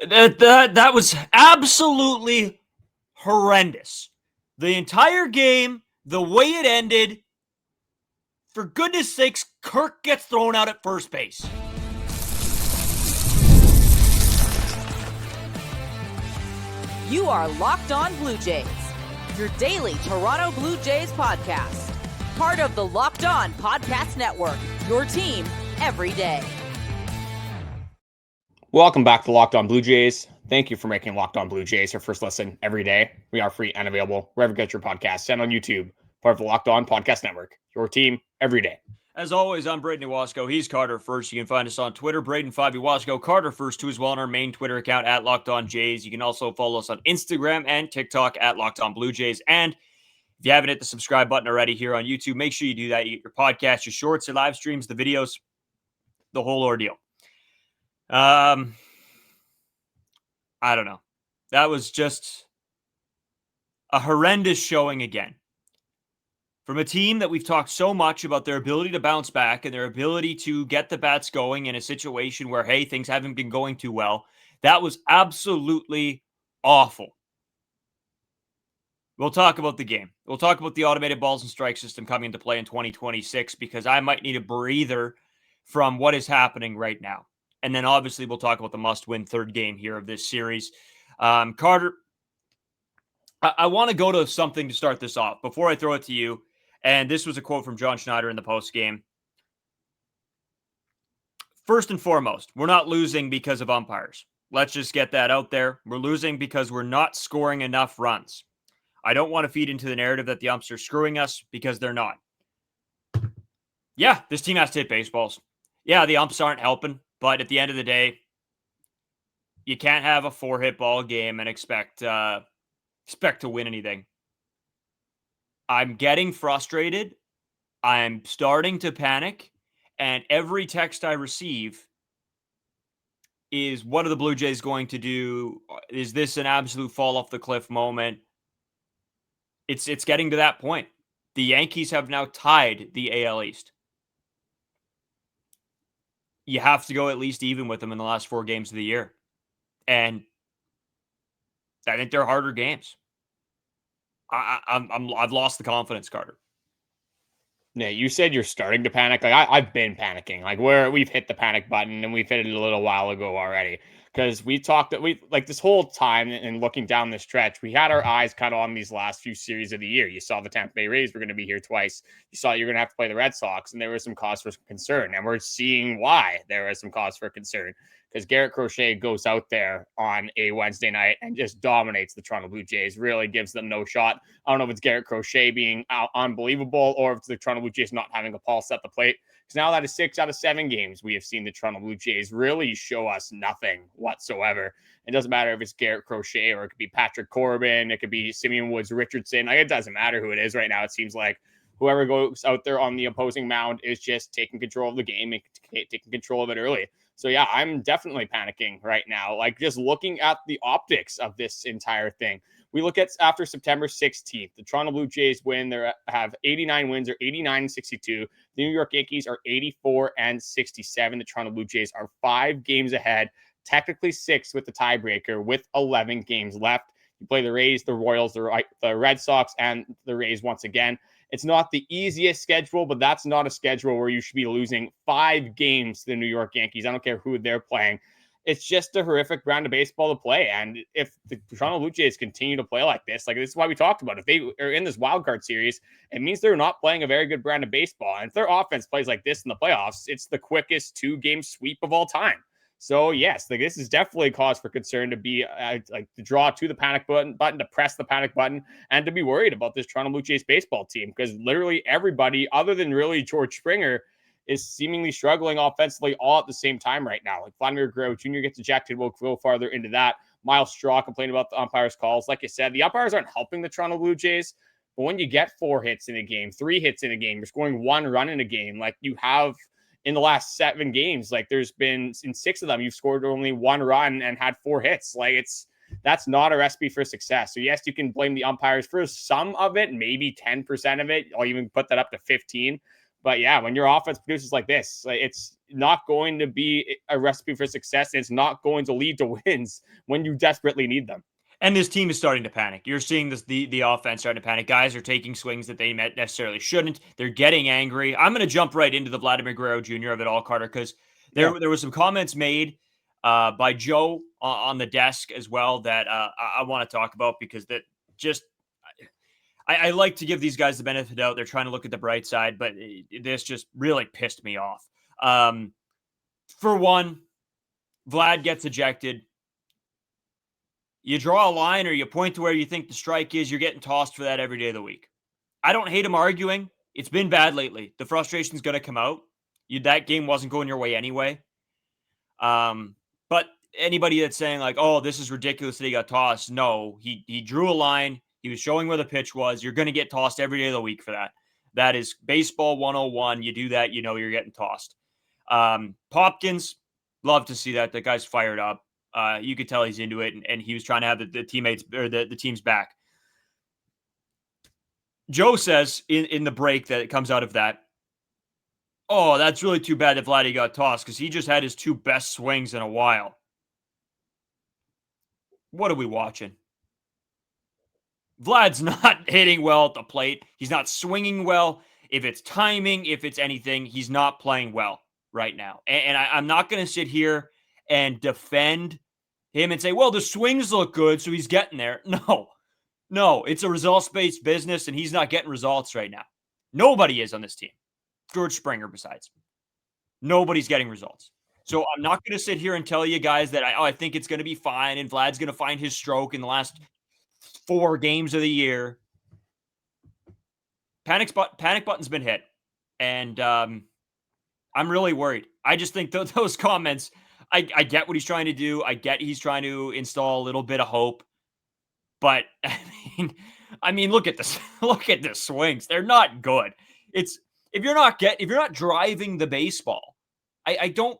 That was absolutely horrendous. The entire game, the way it ended, for goodness sakes, Kirk gets thrown out at first base. You are Locked On Blue Jays, your daily Toronto Blue Jays podcast. Part of the Locked On Podcast Network, your team every day. Welcome back to Locked On Blue Jays. Thank you for making Locked On Blue Jays your first listen every day. We are free and available wherever you get your podcasts and on YouTube. Part of the Locked On Podcast Network, your team every day. As always, I'm Brayden Iwasko. He's Carter First. You can find us on Twitter, Brayden5 Iwasko, Carter First, too, as well on our main Twitter account at Locked On Jays. You can also follow us on Instagram and TikTok at Locked On Blue Jays. And if you haven't hit the subscribe button already here on YouTube, make sure you do that. You get your podcasts, your shorts, your live streams, the videos, the whole ordeal. I don't know. That was just a horrendous showing again. From a team that we've talked so much about their ability to bounce back and their ability to get the bats going in a situation where, hey, things haven't been going too well. That was absolutely awful. We'll talk about the game. We'll talk about the automated balls and strike system coming into play in 2026 because I might need a breather from what is happening right now. And then obviously we'll talk about the must-win third game here of this series. Carter, I want to go to something to start this off before I throw it to you. And this was a quote from John Schneider in the postgame. First and foremost, we're not losing because of umpires. Let's just get that out there. We're losing because we're not scoring enough runs. I don't want to feed into the narrative that the umps are screwing us because they're not. Yeah, this team has to hit baseballs. Yeah, the umps aren't helping. But at the end of the day, you can't have a 4-hit ball game and expect to win anything. I'm getting frustrated. I'm starting to panic. And every text I receive is, what are the Blue Jays going to do? Is this an absolute fall off the cliff moment? It's getting to that point. The Yankees have now tied the AL East. You have to go at least even with them in the last 4 games of the year. And I think they're harder games. I've lost the confidence, Carter. Yeah, you said you're starting to panic. Like I've been panicking. Like we've hit the panic button and we've hit it a little while ago already. Because we talked that we like this whole time and looking down the stretch, we had our eyes kind of on these last few series of the year. You saw the Tampa Bay Rays were going to be here twice. You saw you're going to have to play the Red Sox, and there was some cause for concern. And we're seeing why there was some cause for concern. Because Garrett Crochet goes out there on a Wednesday night and just dominates the Toronto Blue Jays, really gives them no shot. I don't know if it's Garrett Crochet being unbelievable or if it's the Toronto Blue Jays not having a pulse at the plate. Because now that is 6 out of 7 games we have seen the Toronto Blue Jays really show us nothing whatsoever. It doesn't matter if it's Garrett Crochet or it could be Patrick Corbin, it could be Simeon Woods Richardson. Like, it doesn't matter who it is right now. It seems like whoever goes out there on the opposing mound is just taking control of the game and taking control of it early. So, yeah, I'm definitely panicking right now. Like, just looking at the optics of this entire thing. We look at after September 16th, the Toronto Blue Jays have 89 wins or 89-62. The New York Yankees are 84-67. The Toronto Blue Jays are 5 games ahead, technically 6 with the tiebreaker with 11 games left. You play the Rays, the Royals, the Red Sox, and the Rays once again. It's not the easiest schedule, but that's not a schedule where you should be losing 5 games to the New York Yankees. I don't care who they're playing. It's just a horrific brand of baseball to play. And if the Toronto Blue Jays continue to play like this is why we talked about it. If they are in this wild card series, it means they're not playing a very good brand of baseball. And if their offense plays like this in the playoffs, it's the quickest 2-game sweep of all time. So, yes, this is definitely a cause for concern to be to draw to the panic button, to press the panic button, and to be worried about this Toronto Blue Jays baseball team because literally everybody, other than really George Springer, is seemingly struggling offensively all at the same time right now. Like Vladimir Guerrero Jr. gets ejected. We'll go farther into that. Miles Straw complained about the umpires' calls. Like I said, the umpires aren't helping the Toronto Blue Jays. But when you get 4 hits in a game, 3 hits in a game, you're scoring 1 run in a game, like you have in the last 7 games. Like there's been in 6 of them, you've scored only 1 run and had 4 hits. Like that's not a recipe for success. So yes, you can blame the umpires for some of it, maybe 10% of it. I'll even put that up to 15. But yeah, when your offense produces like this, like, it's not going to be a recipe for success. It's not going to lead to wins when you desperately need them. And this team is starting to panic. You're seeing this the offense starting to panic. Guys are taking swings that they necessarily shouldn't. They're getting angry. I'm going to jump right into the Vladimir Guerrero Jr. of it all, Carter, because there was some comments made by Joe on the desk as well that I want to talk about, because that just I like to give these guys the benefit of the doubt. They're trying to look at the bright side, but this just really pissed me off. For one, Vlad gets ejected. You draw a line or you point to where you think the strike is, you're getting tossed for that every day of the week. I don't hate him arguing. It's been bad lately. The frustration's going to come out. That game wasn't going your way anyway. But anybody that's saying like, oh, this is ridiculous that he got tossed. No, he drew a line. He was showing where the pitch was. You're going to get tossed every day of the week for that. That is baseball 101. You do that, you know you're getting tossed. Popkins, love to see that. That guy's fired up. You could tell he's into it, and he was trying to have the teammates or the team's back. Joe says in the break that it comes out of that, oh, that's really too bad that Vladdy got tossed because he just had his two best swings in a while. What are we watching? Vlad's not hitting well at the plate. He's not swinging well. If it's timing, if it's anything, he's not playing well right now. And I'm not going to sit here and defend him and say, well, the swings look good, so he's getting there. No, it's a results-based business, and he's not getting results right now. Nobody is on this team. George Springer besides. Nobody's getting results. So I'm not going to sit here and tell you guys that I think it's going to be fine and Vlad's going to find his stroke in the last 4 games of the year. Panic button's been hit. And I'm really worried. I just think those comments, I get what he's trying to do. I get he's trying to install a little bit of hope. But I mean, look at this. Look at the swings. They're not good. If you're not driving the baseball, I don't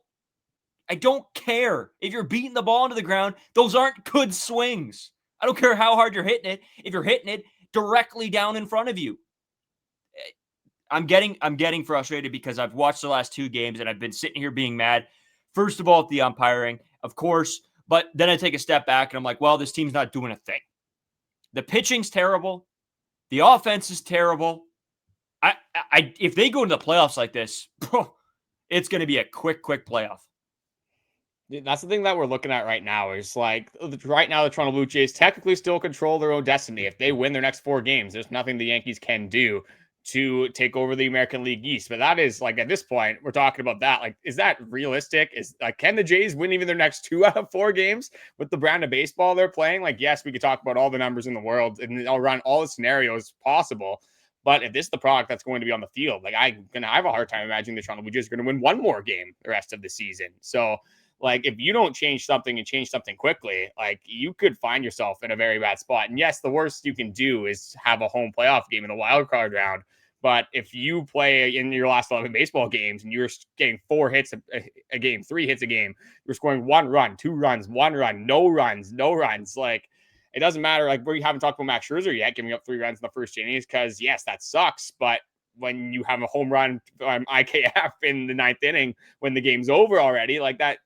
care. If you're beating the ball into the ground, those aren't good swings. I don't care how hard you're hitting it. If you're hitting it directly down in front of you. I'm getting frustrated because I've watched the last 2 games and I've been sitting here being mad. First of all, at the umpiring, of course, but then I take a step back and I'm like, well, this team's not doing a thing. The pitching's terrible. The offense is terrible. If they go into the playoffs like this, it's going to be a quick playoff. That's the thing that we're looking at right now is like right now, the Toronto Blue Jays technically still control their own destiny. If they win their next 4 games, there's nothing the Yankees can do to take over the American League East. But that is like, at this point, we're talking about that. Like, is that realistic? Is like, can the Jays win even their next 2 out of 4 games with the brand of baseball they're playing? Like, yes, we could talk about all the numbers in the world and I'll run all the scenarios possible. But if this is the product that's going to be on the field, like I'm going to have a hard time imagining the Toronto Blue Jays are going to win 1 more game the rest of the season. So like, if you don't change something and change something quickly, like you could find yourself in a very bad spot. And yes, the worst you can do is have a home playoff game in the wild card round. But if you play in your last 11 baseball games and you're getting 4 hits a game, 3 hits a game, you're scoring 1 run, 2 runs, 1 run, no runs. Like, it doesn't matter. Like, we haven't talked about Max Scherzer yet, giving up 3 runs in the first innings, because yes, that sucks. But when you have a home run IKF in the 9th inning, when the game's over already, like that,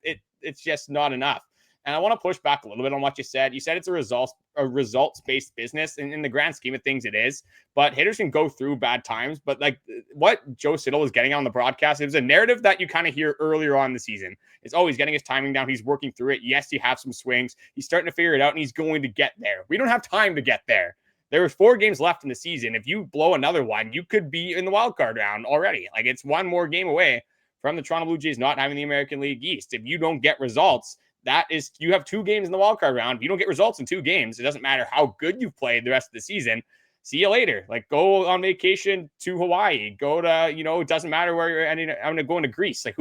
it's just not enough. And I want to push back a little bit on what you said. You said it's a results-based business, and in the grand scheme of things, it is. But hitters can go through bad times. But like what Joe Siddall was getting on the broadcast, it was a narrative that you kind of hear earlier on in the season. It's he's getting his timing down. He's working through it. Yes, you have some swings. He's starting to figure it out, and he's going to get there. We don't have time to get there. There are 4 games left in the season. If you blow another one, you could be in the wild card round already. Like, it's 1 more game away from the Toronto Blue Jays not having the American League East. If you don't get results, that is, you have 2 games in the wild card round. If you don't get results in 2 games, it doesn't matter how good you've played the rest of the season. See you later. Like, go on vacation to Hawaii. Go to, it doesn't matter where you're ending. I'm going to go into Greece. Like,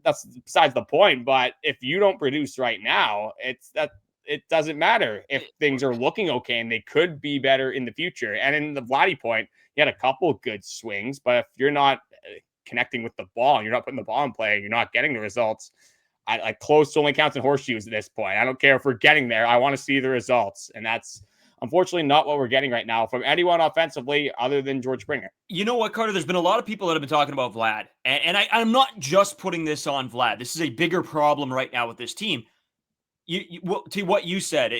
that's besides the point. But if you don't produce right now, it doesn't matter if things are looking okay and they could be better in the future. And in the Vladdy point, he had a couple good swings, but if you're not connecting with the ball and you're not putting the ball in play and you're not getting the results, I close to only counts in horseshoes at this point. I don't care if we're getting there. I want to see the results. And that's unfortunately not what we're getting right now from anyone offensively other than George Springer. You know what, Carter? There's been a lot of people that have been talking about Vlad, and I'm not just putting this on Vlad. This is a bigger problem right now with this team. To what you said,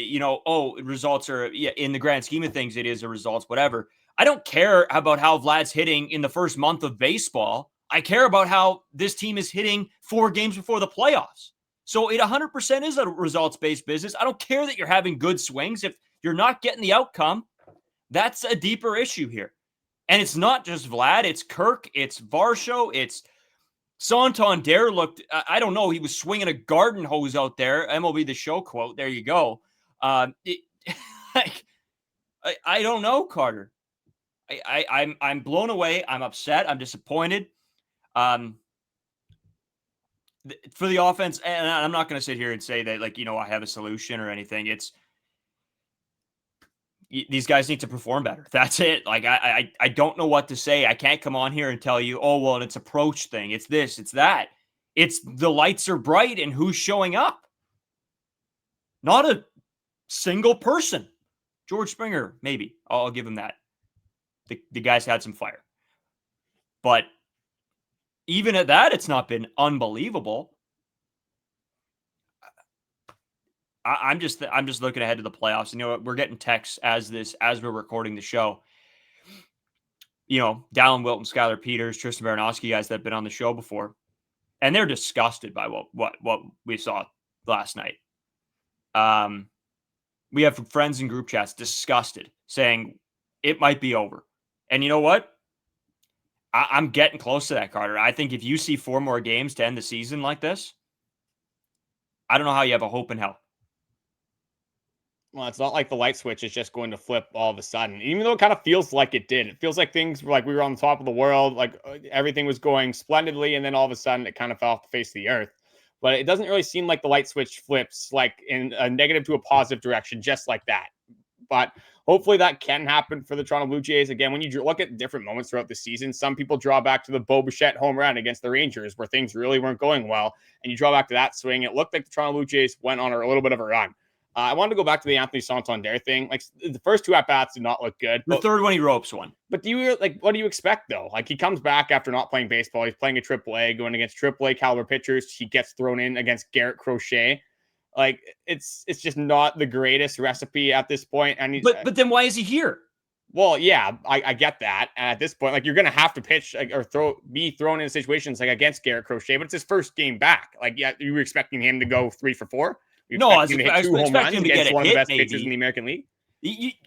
results are in the grand scheme of things, it is a results, whatever. I don't care about how Vlad's hitting in the first month of baseball. I care about how this team is hitting 4 games before the playoffs. So it 100% is a results-based business. I don't care that you're having good swings. If you're not getting the outcome, that's a deeper issue here. And it's not just Vlad. It's Kirk. It's Varsho. It's Santander. Looked, I don't know. He was swinging a garden hose out there. MLB The Show quote. There you go. I don't know, Carter. I'm blown away. I'm upset. I'm disappointed. For the offense, and I'm not going to sit here and say that, I have a solution or anything. These guys need to perform better. That's it. I don't know what to say. I can't come on here and tell you, oh, well, it's approach thing. It's this, it's that. It's the lights are bright and who's showing up. Not a single person. George Springer, maybe. I'll give him that. The guy's had some fire. But even at that, it's not been unbelievable. I'm just looking ahead to the playoffs. We're getting texts as we're recording the show. Dallin Wilton, Skylar Peters, Tristan Baranowski, guys that have been on the show before, and they're disgusted by what we saw last night. We have friends in group chats disgusted, saying it might be over. And you know what? I'm getting close to that, Carter. I think if you see 4 more games to end the season like this, I don't know how you have a hope in hell. Well, it's not like the light switch is just going to flip all of a sudden, even though it kind of feels like it did. It feels like things were like we were on the top of the world, like everything was going splendidly, and then all of a sudden it kind of fell off the face of the earth. But it doesn't really seem like the light switch flips like in a negative to a positive direction just like that. But hopefully that can happen for the Toronto Blue Jays. Again, when you look at different moments throughout the season, some people draw back to the Bichette home run against the Rangers where things really weren't going well. And you draw back to that swing. It looked like the Toronto Blue Jays went on a little bit of a run. I wanted to go back to the Anthony Santander thing. Like the first 2 at-bats did not look good. The third one, he ropes one. But what do you expect, though? Like, he comes back after not playing baseball. He's playing a AAA, going against AAA caliber pitchers. He gets thrown in against Garrett Crochet. Like, it's just not the greatest recipe at this point. And but then why is he here? Well, yeah, I get that. And at this point, like, you're going to have to pitch or be thrown in situations like against Garrett Crochet, but it's his first game back. Like, yeah, you were expecting him to go 3 for 4? No, I was expecting him to get one a of the hit, best maybe. pitchers in the American League.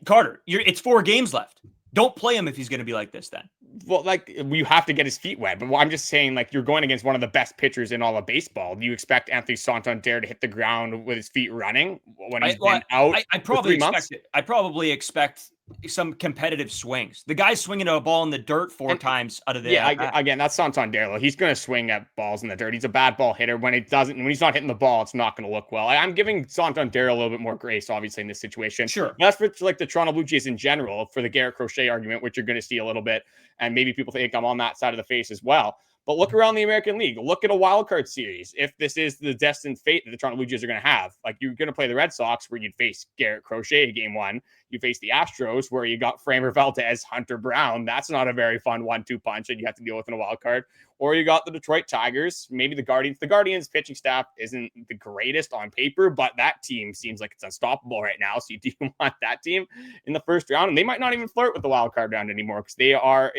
Carter, it's 4 games left. Don't play him if he's going to be like this then. Well, like, you have to get his feet wet. But I'm just saying, like, you're going against one of the best pitchers in all of baseball. Do you expect Anthony Santander to hit the ground with his feet running when he's been out for 3 months? I probably expect some competitive swings. The guy's swinging a ball in the dirt 4 times out of the again, that's Santander. He's going to swing at balls in the dirt. He's a bad ball hitter. When he's not hitting the ball, it's not going to look well. I'm giving Santander a little bit more grace, obviously, in this situation. Sure. That's for like the Toronto Blue Jays in general, for the Garrett Crochet argument, which you're going to see a little bit, and maybe people think I'm on that side of the face as well. But look around the American League. Look at a wild card series. If this is the destined fate that the Toronto Blue Jays are going to have, like, you're going to play the Red Sox, where you'd face Garrett Crochet game 1. You face the Astros, where you got Framber Valdez, Hunter Brown. That's not a very fun 1-2 punch that you have to deal with in a wild card. Or you got the Detroit Tigers, maybe the Guardians. The Guardians pitching staff isn't the greatest on paper, but that team seems like it's unstoppable right now. So you do want that team in the first round, and they might not even flirt with the wild card round anymore because they are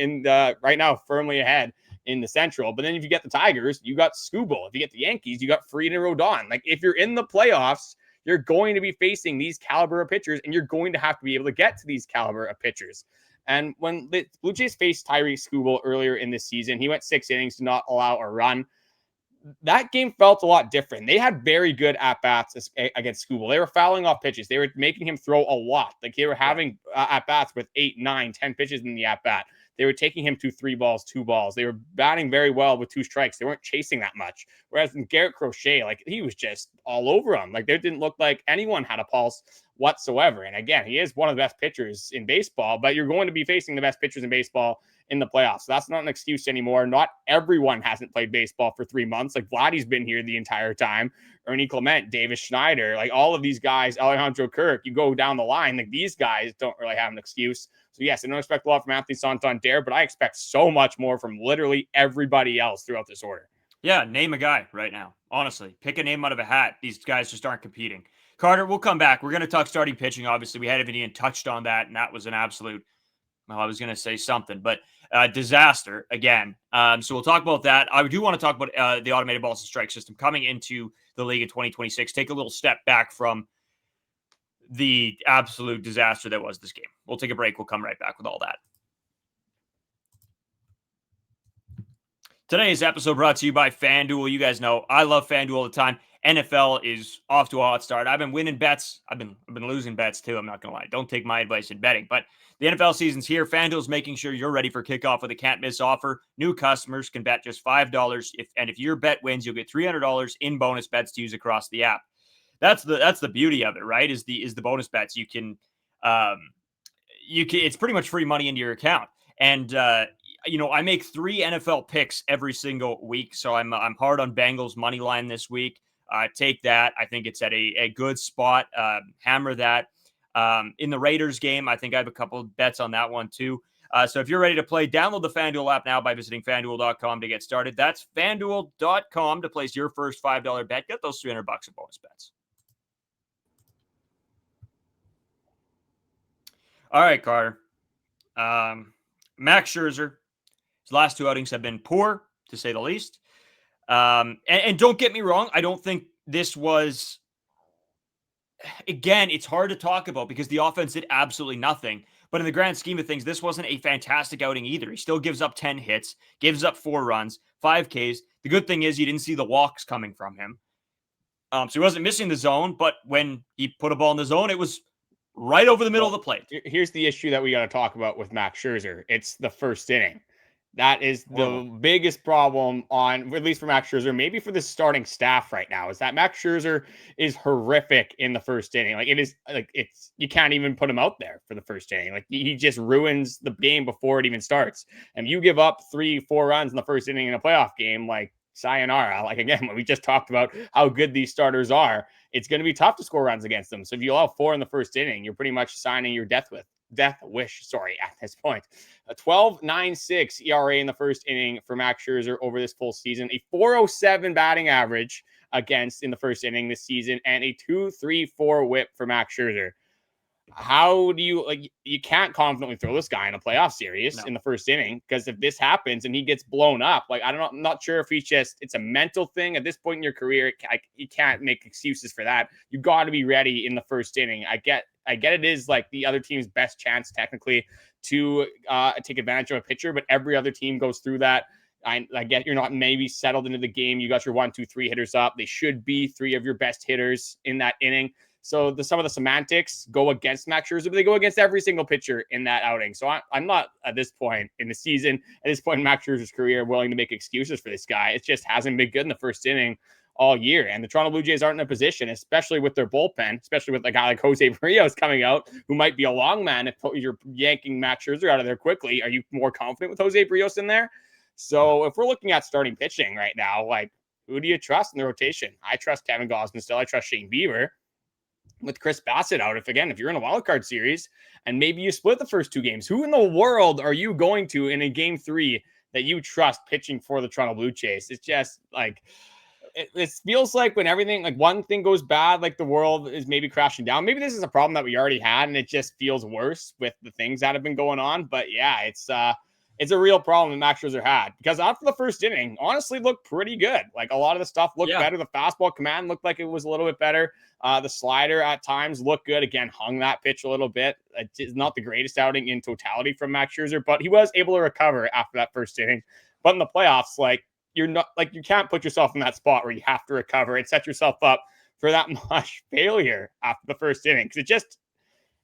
right now firmly ahead in the Central. But then if you get the Tigers, you got Skubal. If you get the Yankees, you got Fried and Rodon. Like, if you're in the playoffs, you're going to be facing these caliber of pitchers, and you're going to have to be able to get to these caliber of pitchers. And when the Blue Jays faced Tyree Skubal earlier in this season, he went 6 innings to not allow a run. That game felt a lot different. They had very good at-bats against Skubal. They were fouling off pitches. They were making him throw a lot. Like, they were having at-bats with 8, 9, 10 pitches in the at-bat. They were taking him to 3 balls, 2 balls. They were batting very well with 2 strikes. They weren't chasing that much. Whereas in Garrett Crochet, like, he was just all over him. Like, there didn't look like anyone had a pulse whatsoever. And again, he is one of the best pitchers in baseball, but you're going to be facing the best pitchers in baseball in the playoffs. So that's not an excuse anymore. Not everyone hasn't played baseball for 3 months. Like Vladdy's been here the entire time. Ernie, Clement, Davis, Schneider, like all of these guys, Alejandro, Kirk, you go down the line, like these guys don't really have an excuse. So yes, I don't expect a lot from Anthony Santander, but I expect so much more from literally everybody else throughout this order. Yeah, name a guy right now. Honestly, pick a name out of a hat. These guys just aren't competing. Carter, we'll come back. We're going to talk starting pitching. Obviously, we hadn't even touched on that, and that was an absolute, well, I was going to say something, but disaster again. So we'll talk about that. I do want to talk about the automated balls and strike system coming into the league in 2026. Take a little step back from the absolute disaster that was this game. We'll take a break. We'll come right back with all that. Today's episode brought to you by FanDuel. You guys know I love FanDuel all the time. NFL is off to a hot start. I've been winning bets. I've been losing bets too. I'm not going to lie. Don't take my advice in betting. But the NFL season's here. FanDuel's making sure you're ready for kickoff with a can't-miss offer. New customers can bet just $5. If your bet wins, you'll get $300 in bonus bets to use across the app. That's the beauty of it, right? Is the bonus bets. You can it's pretty much free money into your account. And I make 3 NFL picks every single week. So I'm hard on Bengals money line this week. Take that. I think it's at a good spot. Hammer that. In the Raiders game, I think I have a couple of bets on that one too. So if you're ready to play, download the FanDuel app now by visiting FanDuel.com to get started. That's FanDuel.com to place your first $5 bet. Get those $300 in bonus bets. All right, Carter. Max Scherzer, his last 2 outings have been poor, to say the least. And don't get me wrong, I don't think this was, again, it's hard to talk about because the offense did absolutely nothing. But in the grand scheme of things, this wasn't a fantastic outing either. He still gives up 10 hits, gives up 4 runs, 5 Ks. The good thing is you didn't see the walks coming from him. So he wasn't missing the zone, but when he put a ball in the zone, it was right over the middle of the plate. Here's the issue that we got to talk about with Max Scherzer. It's the first inning. That is the biggest problem at least for Max Scherzer, maybe for the starting staff right now, is that Max Scherzer is horrific in the first inning. Like you can't even put him out there for the first inning. Like he just ruins the game before it even starts. And you give up 3-4 runs in the first inning in a playoff game, like sayonara. Like again, when we just talked about how good these starters are, it's going to be tough to score runs against them. So if you allow 4 in the first inning, you're pretty much signing your death wish at this point. A 12.96 ERA in the first inning for Max Scherzer over this full season, a 407 batting average against in the first inning this season, and a 2.34 whip for Max Scherzer. How do you you can't confidently throw this guy in a playoff series in the first inning, because if this happens and he gets blown up, I'm not sure if it's a mental thing at this point in your career. You can't make excuses for that. You got to be ready in the first inning. I get it is like the other team's best chance technically to take advantage of a pitcher, but every other team goes through that. I get you're not maybe settled into the game. You got your 1, 2, 3 hitters up. They should be 3 of your best hitters in that inning. So some of the semantics go against Max Scherzer, but they go against every single pitcher in that outing. So I'm not at this point in the season, at this point in Max Scherzer's career, willing to make excuses for this guy. It just hasn't been good in the first inning all year. And the Toronto Blue Jays aren't in a position, especially with their bullpen, especially with a guy like Jose Berrios coming out, who might be a long man if you're yanking Max Scherzer out of there quickly. Are you more confident with Jose Berrios in there? So if we're looking at starting pitching right now, who do you trust in the rotation? I trust Kevin Gausman still. I trust Shane Bieber. With Chris Bassitt out, if you're in a wild card series and maybe you split the first 2 games, who in the world are you going to in a game 3 that you trust pitching for the Toronto Blue Jays? It's just it feels like when everything, one thing goes bad, the world is maybe crashing down. Maybe this is a problem that we already had and it just feels worse with the things that have been going on. But yeah, it's a real problem that Max Scherzer had, because after the first inning, honestly looked pretty good. A lot of the stuff looked better. The fastball command looked like it was a little bit better. The slider at times looked good. Again, hung that pitch a little bit. It's not the greatest outing in totality from Max Scherzer, but he was able to recover after that first inning. But in the playoffs, you're not you can't put yourself in that spot where you have to recover and set yourself up for that much failure after the first inning, because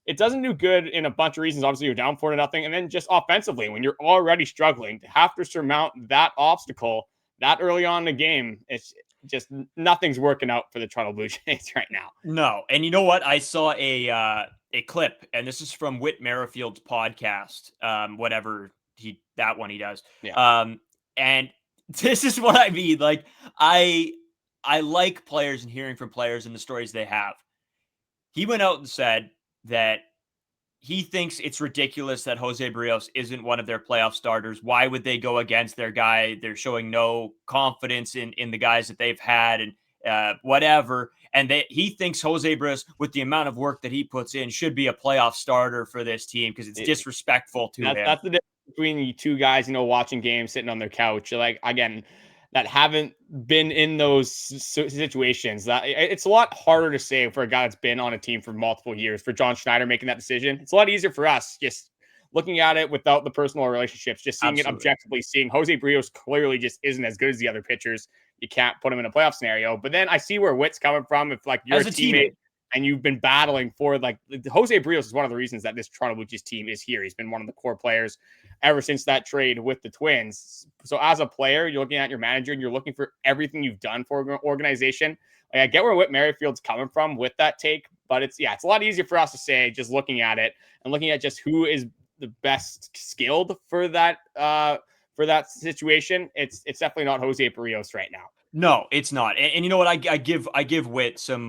it doesn't do good in a bunch of reasons. Obviously, you're down 4-0, and then just offensively, when you're already struggling, to have to surmount that obstacle that early on in the game, it's just nothing's working out for the Toronto Blue Jays right now. No, and you know what? I saw a clip, and this is from Whit Merrifield's podcast, That one he does. Yeah. And this is what I mean. Like, I like players and hearing from players and the stories they have. He went out and said that he thinks it's ridiculous that Jose Berrios isn't one of their playoff starters. Why would they go against their guy? They're showing no confidence in the guys that they've had and whatever. And he thinks Jose Berrios, with the amount of work that he puts in, should be a playoff starter for this team because it's disrespectful to him. That's the difference between the two guys, watching games, sitting on their couch. Like, again, that haven't been in those situations. That it's a lot harder to say for a guy that's been on a team for multiple years. For John Schneider making that decision, it's a lot easier for us just looking at it without the personal relationships, just seeing it objectively, seeing Jose Berrios clearly just isn't as good as the other pitchers. You can't put him in a playoff scenario. But then I see where Witt's coming from. If like you're a teammate and you've been battling for Jose Berrios is one of the reasons that this Toronto Blue Jays team is here. He's been one of the core players ever since that trade with the Twins. So as a player, you're looking at your manager and you're looking for everything you've done for an organization. Like, I get where Whit Merrifield's coming from with that take, but it's a lot easier for us to say, just looking at it and looking at just who is the best skilled for that situation. It's definitely not Jose Berrios right now. No, it's not. And you know what? I give Witt some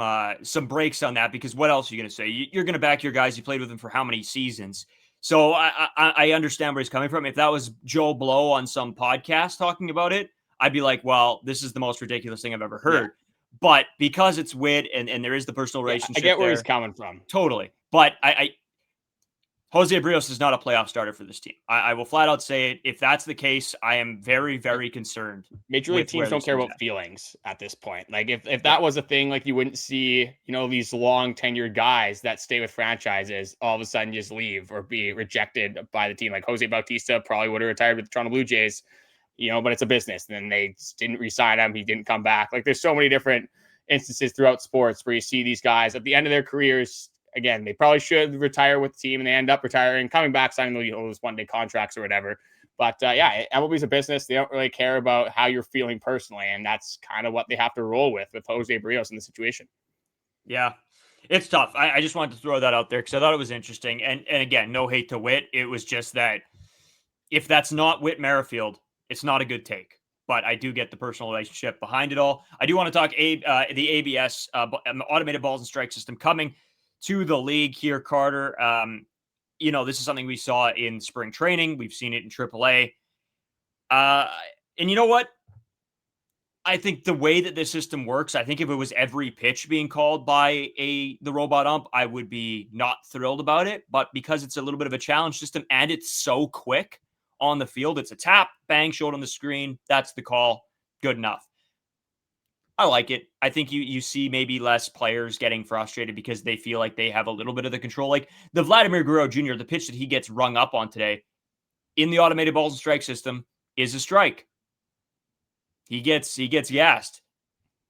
breaks on that, because what else are you going to say? You're going to back your guys. You played with them for how many seasons? So I understand where he's coming from. If that was Joe Blow on some podcast talking about it, I'd be like, well, this is the most ridiculous thing I've ever heard. Yeah. But because it's Witt and there is the personal relationship, I get where he's coming from. Totally. But Jose Berrios is not a playoff starter for this team. I will flat out say it. If that's the case, I am very, very concerned. Major league teams don't care about feelings at this point. Like, if that was a thing, like, you wouldn't see, these long tenured guys that stay with franchises all of a sudden just leave or be rejected by the team. Like Jose Bautista probably would have retired with the Toronto Blue Jays, but it's a business. And then they didn't re-sign him. He didn't come back. Like, there's so many different instances throughout sports where you see these guys at the end of their careers. Again, they probably should retire with the team and they end up retiring, coming back, signing those one-day contracts or whatever. But MLB's a business. They don't really care about how you're feeling personally. And that's kind of what they have to roll with Jose Berrios in the situation. Yeah, it's tough. I just wanted to throw that out there because I thought it was interesting. And again, no hate to Witt. It was just that if that's not Whit Merrifield, it's not a good take. But I do get the personal relationship behind it all. I do want to talk the ABS, automated balls and strike system, coming to the league here, Carter. This is something we saw in spring training. We've seen it in AAA. And you know what? I think the way that this system works, I think if it was every pitch being called by the robot ump, I would be not thrilled about it. But because it's a little bit of a challenge system and it's so quick on the field, it's a tap, bang, showed on the screen. That's the call. Good enough. I like it. I think you see maybe less players getting frustrated because they feel like they have a little bit of the control. Like the Vladimir Guerrero Jr., the pitch that he gets rung up on today in the automated balls and strike system is a strike. He gets gassed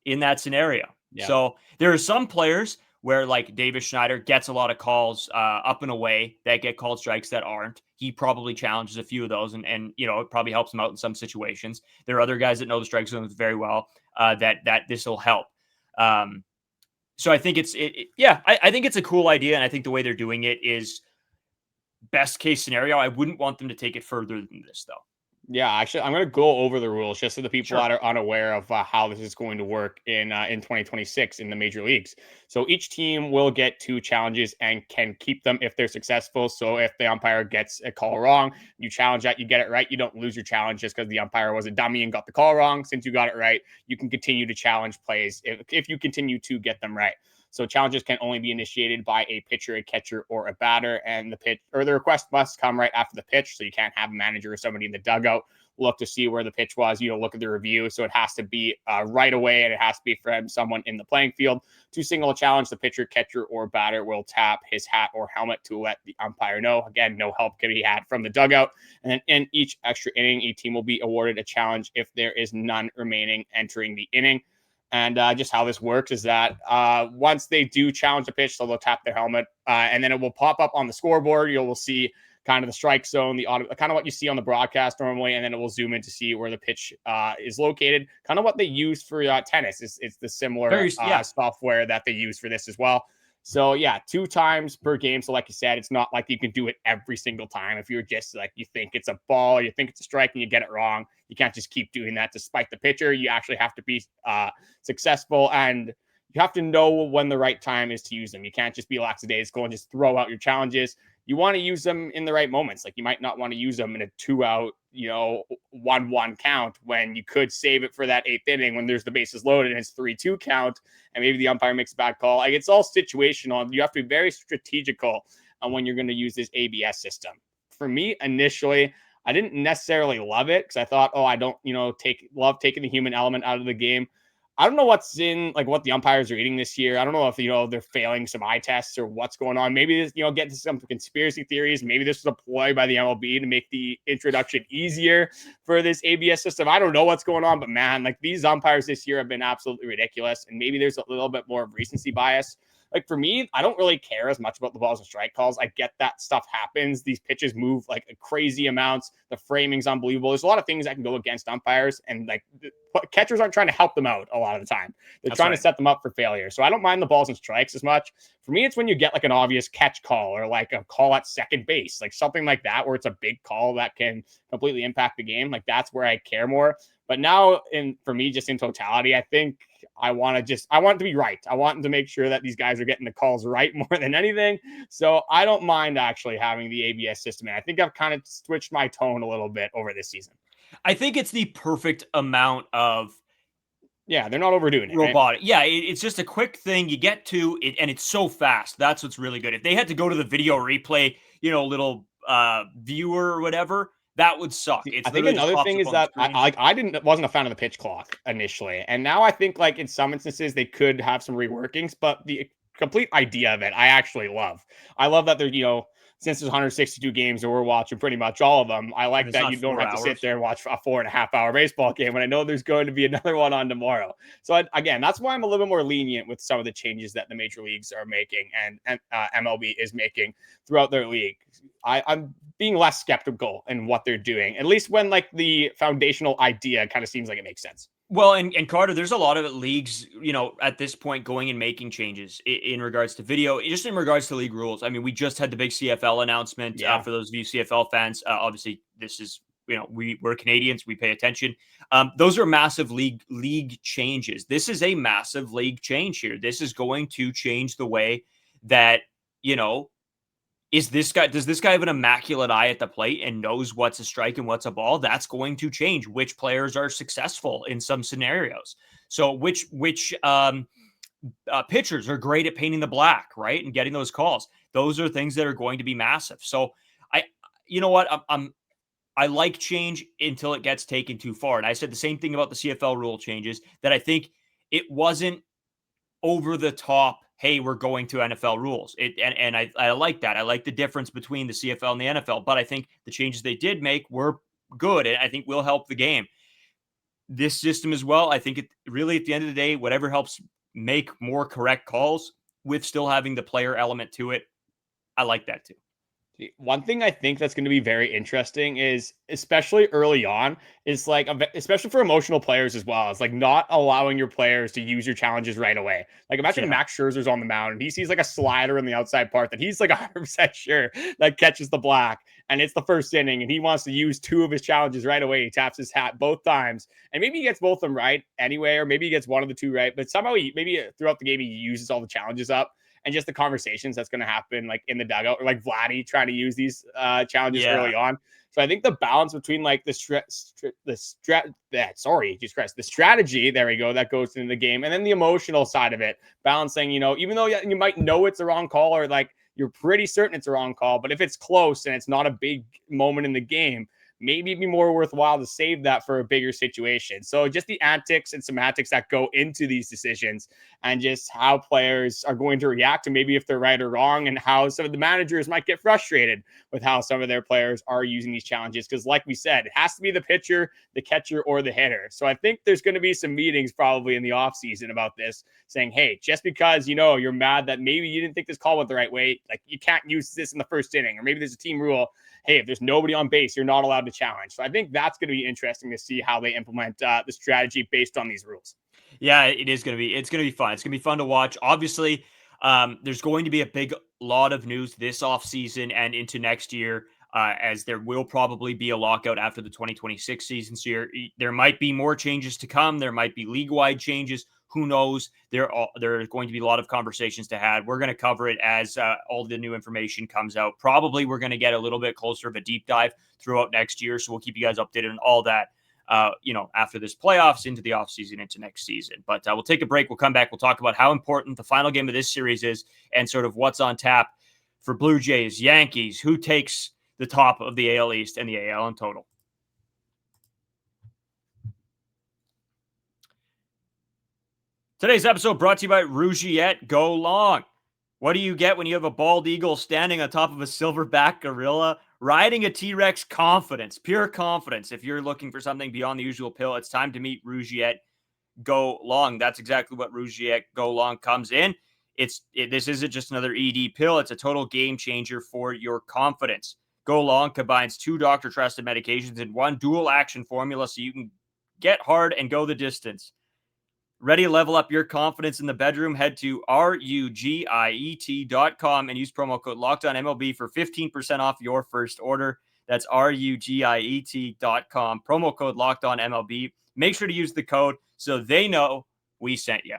in that scenario. Yeah. So there are some players where, like Davis Schneider, gets a lot of calls up and away that get called strikes that aren't. He probably challenges a few of those and it probably helps him out in some situations. There are other guys that know the strike zones very well that this will help. So I think I think it's a cool idea. And I think the way they're doing it is best case scenario. I wouldn't want them to take it further than this, though. Yeah, actually, I'm going to go over the rules just so the people that are unaware of how this is going to work in 2026 in the major leagues. So each team will get 2 challenges and can keep them if they're successful. So if the umpire gets a call wrong, you challenge that, you get it right. You don't lose your challenge just because the umpire was a dummy and got the call wrong. Since you got it right, you can continue to challenge plays if you continue to get them right. So challenges can only be initiated by a pitcher, a catcher, or a batter, and the request must come right after the pitch. So you can't have a manager or somebody in the dugout look to see where the pitch was. Look at the review. So it has to be right away, and it has to be from someone in the playing field. To single a challenge, the pitcher, catcher, or batter will tap his hat or helmet to let the umpire know. Again, no help can be had from the dugout. And then in each extra inning, a team will be awarded a challenge if there is none remaining entering the inning. And just how this works is that once they do challenge the pitch, they'll tap their helmet, and then it will pop up on the scoreboard. You will see kind of the strike zone, kind of what you see on the broadcast normally, and then it will zoom in to see where the pitch is located. Kind of what they use for tennis. It's the similar software that they use for this as well. So yeah, 2 times per game. So like you said, it's not like you can do it every single time. If you're just like, you think it's a ball, or you think it's a strike and you get it wrong, you can't just keep doing that despite the pitcher. You actually have to be successful, and you have to know when the right time is to use them. You can't just be lackadaisical and just throw out your challenges. You want to use them in the right moments. Like, you might not want to use them in a 2-out, 1-1 count, when you could save it for that 8th inning when there's the bases loaded and it's 3-2 count, and maybe the umpire makes a bad call. Like, it's all situational. You have to be very strategical on when you're going to use this ABS system. For me, initially, I didn't necessarily love it, because I thought, I don't, love taking the human element out of the game. I don't know what's in, like, what the umpires are eating this year. I don't know if, they're failing some eye tests or what's going on. Maybe this, get to some conspiracy theories. Maybe this was a ploy by the MLB to make the introduction easier for this ABS system. I don't know what's going on, but man, like, these umpires this year have been absolutely ridiculous. And maybe there's a little bit more of recency bias. Like, for me, I don't really care as much about the balls and strike calls. I get that stuff happens. These pitches move like crazy amounts. The framing's unbelievable. There's a lot of things that can go against umpires, and like, catchers aren't trying to help them out a lot of the time. They're trying to set them up for failure. So I don't mind the balls and strikes as much. For me, it's when you get like an obvious catch call, or like a call at second base, like something like that, where it's a big call that can completely impact the game. Like, that's where I care more. But now, for me, just in totality, I think I want it to be right. I want to make sure that these guys are getting the calls right more than anything. So I don't mind actually having the ABS system. And I think I've kind of switched my tone a little bit over this season. I think it's the perfect amount of, they're not overdoing it. Robotic. Right? Yeah, it's just a quick thing. You get to it, and it's so fast. That's what's really good. If they had to go to the video replay, little viewer or whatever, that would suck. I think another thing is that I wasn't a fan of the pitch clock initially, and now I think, like, in some instances they could have some reworkings, but the complete idea of it I actually love. I love that they're, since there's 162 games and we're watching pretty much all of them, I like that you don't have to sit there and watch a 4.5-hour baseball game when I know there's going to be another one on tomorrow. So again, that's why I'm a little bit more lenient with some of the changes that the major leagues are making and MLB is making throughout their league. I'm being less skeptical in what they're doing, at least when, like, the foundational idea kind of seems like it makes sense. Well, and Carter, there's a lot of leagues, at this point going and making changes in regards to video, just in regards to league rules. I mean, we just had the big CFL announcement. For those of you CFL fans. Obviously, this is, we're Canadians, we pay attention. Those are massive league changes. This is a massive league change here. This is going to change the way that, does this guy have an immaculate eye at the plate and knows what's a strike and what's a ball? That's going to change which players are successful in some scenarios. So which pitchers are great at painting the black, right? And getting those calls. Those are things that are going to be massive. So I like change until it gets taken too far. And I said the same thing about the CFL rule changes, that I think it wasn't over the top. Hey, we're going to NFL rules. And I like that. I like the difference between the CFL and the NFL, but I think the changes they did make were good, and I think will help the game. This system as well, I think it really, at the end of the day, whatever helps make more correct calls with still having the player element to it, I like that too. One thing I think that's going to be very interesting is, especially early on, is like, especially for emotional players as well, it's like not allowing your players to use your challenges right away. Like, imagine Max Scherzer's on the mound and he sees like a slider in the outside part that he's like 100% sure that catches the black, and it's the first inning and he wants to use 2 of his challenges right away. He taps his hat both times, and maybe he gets both of them right anyway, or maybe he gets one of the 2 right, but somehow maybe throughout the game he uses all the challenges up. And just the conversations that's going to happen, like in the dugout, or like Vladdy trying to use these challenges early on. So I think the balance between like the strategy, there we go, that goes into the game, and then the emotional side of it, balancing, even though you might know it's the wrong call, or like you're pretty certain it's a wrong call, but if it's close and it's not a big moment in the game, maybe it'd be more worthwhile to save that for a bigger situation. So just the antics and semantics that go into these decisions, and just how players are going to react to maybe if they're right or wrong, and how some of the managers might get frustrated with how some of their players are using these challenges. Because like we said, it has to be the pitcher, the catcher, or the hitter. So I think there's going to be some meetings probably in the offseason about this, saying, hey, just because, you're mad that maybe you didn't think this call went the right way, like, you can't use this in the first inning, or maybe there's a team rule. Hey, if there's nobody on base, you're not allowed to challenge. So I think that's going to be interesting to see how they implement the strategy based on these rules. Yeah, it is going to be. It's going to be fun. It's going to be fun to watch. Obviously, There's going to be a big lot of news this offseason and into next year, as there will probably be a lockout after the 2026 season. So there might be more changes to come. There might be league-wide changes. Who knows? There are going to be a lot of conversations to have. We're going to cover it as all the new information comes out. Probably we're going to get a little bit closer of a deep dive throughout next year. So we'll keep you guys updated on all that, after this playoffs, into the offseason, into next season. But we'll take a break. We'll come back. We'll talk about how important the final game of this series is and sort of what's on tap for Blue Jays, Yankees, who takes the top of the AL East and the AL in total. Today's episode brought to you by Rougiette Go Long. What do you get when you have a bald eagle standing on top of a silverback gorilla, riding a T-Rex? Confidence, pure confidence. If you're looking for something beyond the usual pill, it's time to meet Rougiette Go Long. That's exactly what Rougiette Go Long comes in. This isn't just another ED pill. It's a total game changer for your confidence. Go Long combines 2 doctor-trusted medications in one dual-action formula so you can get hard and go the distance. Ready to level up your confidence in the bedroom? Head to rugiet.com and use promo code LOCKEDONMLB for 15% off your first order. That's rugiet.com. Promo code LOCKEDONMLB. Make sure to use the code so they know we sent you.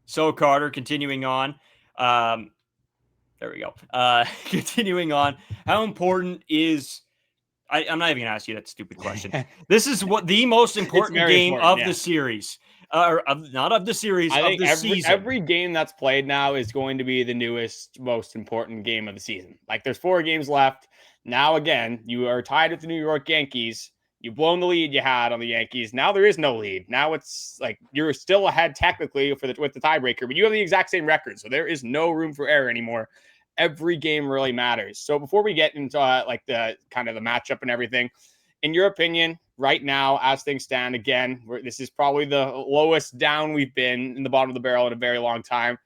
So, Carter, continuing on. There we go. Continuing on. How important is... I'm not even going to ask you that stupid question. This is what the most important game of the series. Not of the series, of the season. Every game that's played now is going to be the newest, most important game of the season. Like, there's 4 games left. Now, again, you are tied with the New York Yankees. You've blown the lead you had on the Yankees. Now there is no lead. Now it's like you're still ahead technically with the tiebreaker, but you have the exact same record. So there is no room for error anymore. Every game really matters. So before we get into the kind of the matchup and everything, in your opinion, right now, as things stand, again, this is probably the lowest down we've been in the bottom of the barrel in a very long time.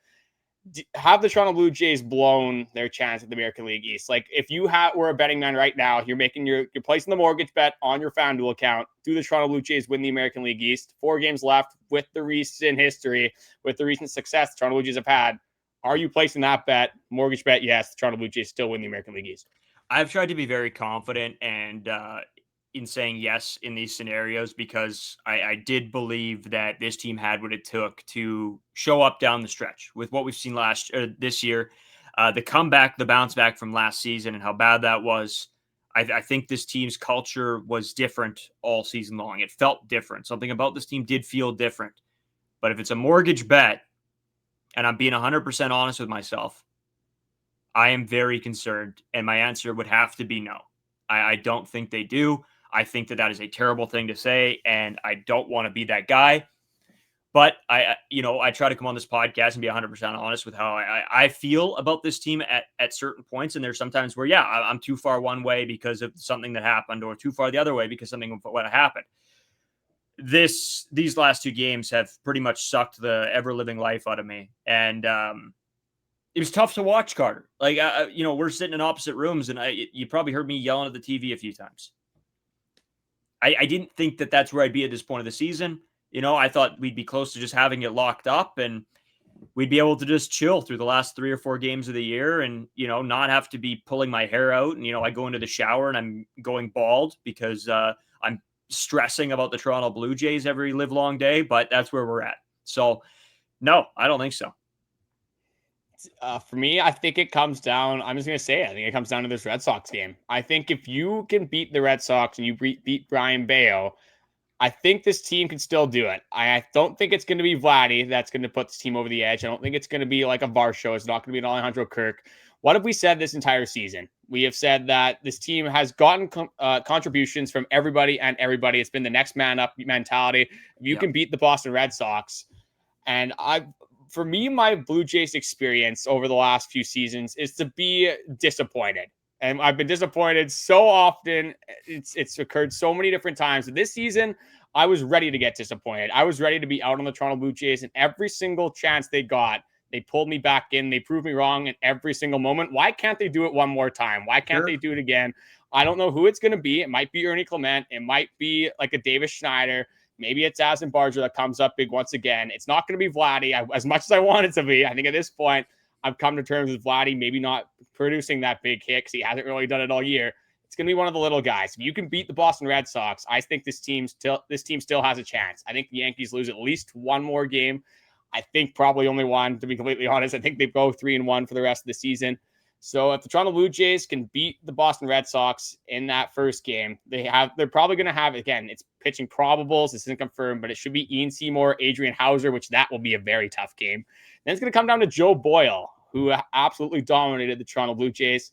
Have the Toronto Blue Jays blown their chance at the American League East? Like, if you were a betting man right now, you're placing the mortgage bet on your FanDuel account. Do the Toronto Blue Jays win the American League East? 4 games left with the recent history, with the recent success the Toronto Blue Jays have had. Are you placing that bet? Mortgage bet, yes. The Toronto Blue Jays still win the American League East. I've tried to be very confident and in saying yes in these scenarios because I did believe that this team had what it took to show up down the stretch with what we've seen this year. The comeback, the bounce back from last season and how bad that was. I think this team's culture was different all season long. It felt different. Something about this team did feel different. But if it's a mortgage bet, and I'm being 100% honest with myself, I am very concerned, and my answer would have to be no. I don't think they do. I think that is a terrible thing to say, and I don't want to be that guy. But I try to come on this podcast and be 100% honest with how I feel about this team at certain points, and there's sometimes where, I'm too far one way because of something that happened, or too far the other way because something what happened. These last 2 games have pretty much sucked the ever-living life out of me. And it was tough to watch, Carter. Like, we're sitting in opposite rooms, and you probably heard me yelling at the TV a few times. I didn't think that that's where I'd be at this point of the season. I thought we'd be close to just having it locked up, and we'd be able to just chill through the last 3 or 4 games of the year and, not have to be pulling my hair out. And, I go into the shower and I'm going bald because I'm stressing about the Toronto Blue Jays every live long day, but that's where we're at. So no, I don't think so. For me, I think it comes down, I think it comes down to this Red Sox game. I think if you can beat the Red Sox and you beat Brian Bayo, I think this team can still do it. I don't think it's going to be Vladdy that's going to put this team over the edge. I don't think it's going to be like a Varsho. It's not going to be an Alejandro Kirk. What have we said this entire season? We have said that this team has gotten contributions from everybody and everybody. It's been the next man up mentality. If you can beat the Boston Red Sox. And for me, my Blue Jays experience over the last few seasons is to be disappointed. And I've been disappointed so often. It's occurred so many different times. This season, I was ready to get disappointed. I was ready to be out on the Toronto Blue Jays, and every single chance they got, they pulled me back in. They proved me wrong in every single moment. Why can't they do it one more time? Why can't they do it again? I don't know who it's going to be. It might be Ernie Clement. It might be like a Davis Schneider. Maybe it's Aston Barger that comes up big once again. It's not going to be Vladdy as much as I want it to be. I think at this point, I've come to terms with Vladdy maybe not producing that big hit because he hasn't really done it all year. It's going to be one of the little guys. If you can beat the Boston Red Sox, I think this team still has a chance. I think the Yankees lose at least one more game. I think probably only one, to be completely honest. I think they go 3-1 for the rest of the season. So if the Toronto Blue Jays can beat the Boston Red Sox in that first game, they're probably going to have, again, it's pitching probables. This isn't confirmed, but it should be Ian Seymour, Adrian Hauser, which that will be a very tough game. Then it's going to come down to Joe Boyle, who absolutely dominated the Toronto Blue Jays.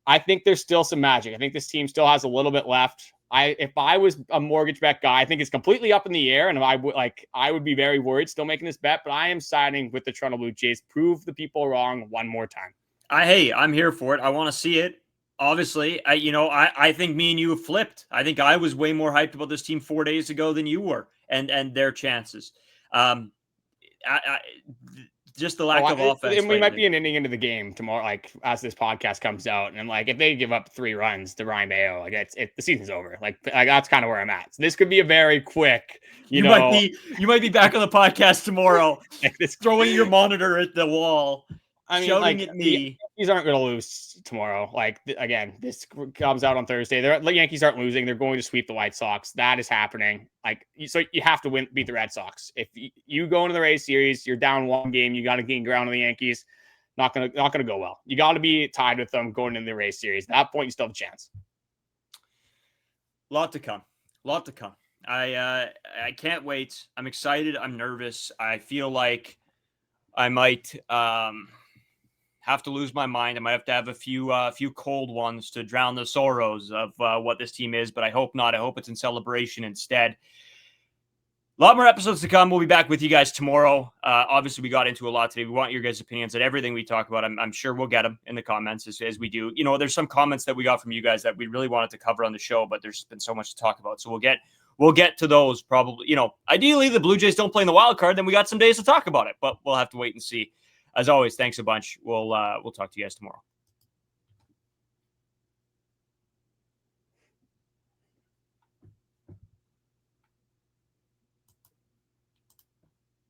I think there's still some magic. I think this team still has a little bit left. If I was a mortgage bet guy, I think it's completely up in the air, and I would be very worried still making this bet, but I am siding with the Toronto Blue Jays. Prove the people wrong one more time. I'm here for it. I want to see it. Obviously, I think me and you have flipped. I think I was way more hyped about this team 4 days ago than you were, and their chances. Just the lack of offense. And we might be an inning into the game tomorrow, like as this podcast comes out, and like if they give up 3 runs to Ryan Mayo, like the season's over. Like that's kind of where I'm at. So this could be a very quick. You might be back on the podcast tomorrow, throwing your monitor at the wall. Shouting at me. Yankees aren't going to lose tomorrow. Like, again, this comes out on Thursday. The Yankees aren't losing. They're going to sweep the White Sox. That is happening. So you have to beat the Red Sox. If you go into the Rays series, you're down 1 game. You got to gain ground on the Yankees. Not gonna go well. You got to be tied with them going into the Rays series. At that point, you still have a chance. Lot to come. I can't wait. I'm excited. I'm nervous. I feel like I might have to lose my mind. I might have to have a few cold ones to drown the sorrows of what this team is, but I hope not. I hope it's in celebration instead. A lot more episodes to come. We'll be back with you guys tomorrow. Obviously, we got into a lot today. We want your guys' opinions on everything we talk about. I'm sure we'll get them in the comments as we do. There's some comments that we got from you guys that we really wanted to cover on the show, but there's been so much to talk about. So we'll get to those probably. Ideally, the Blue Jays don't play in the wild card, then we got some days to talk about it, but we'll have to wait and see. As always, thanks a bunch. We'll talk to you guys tomorrow.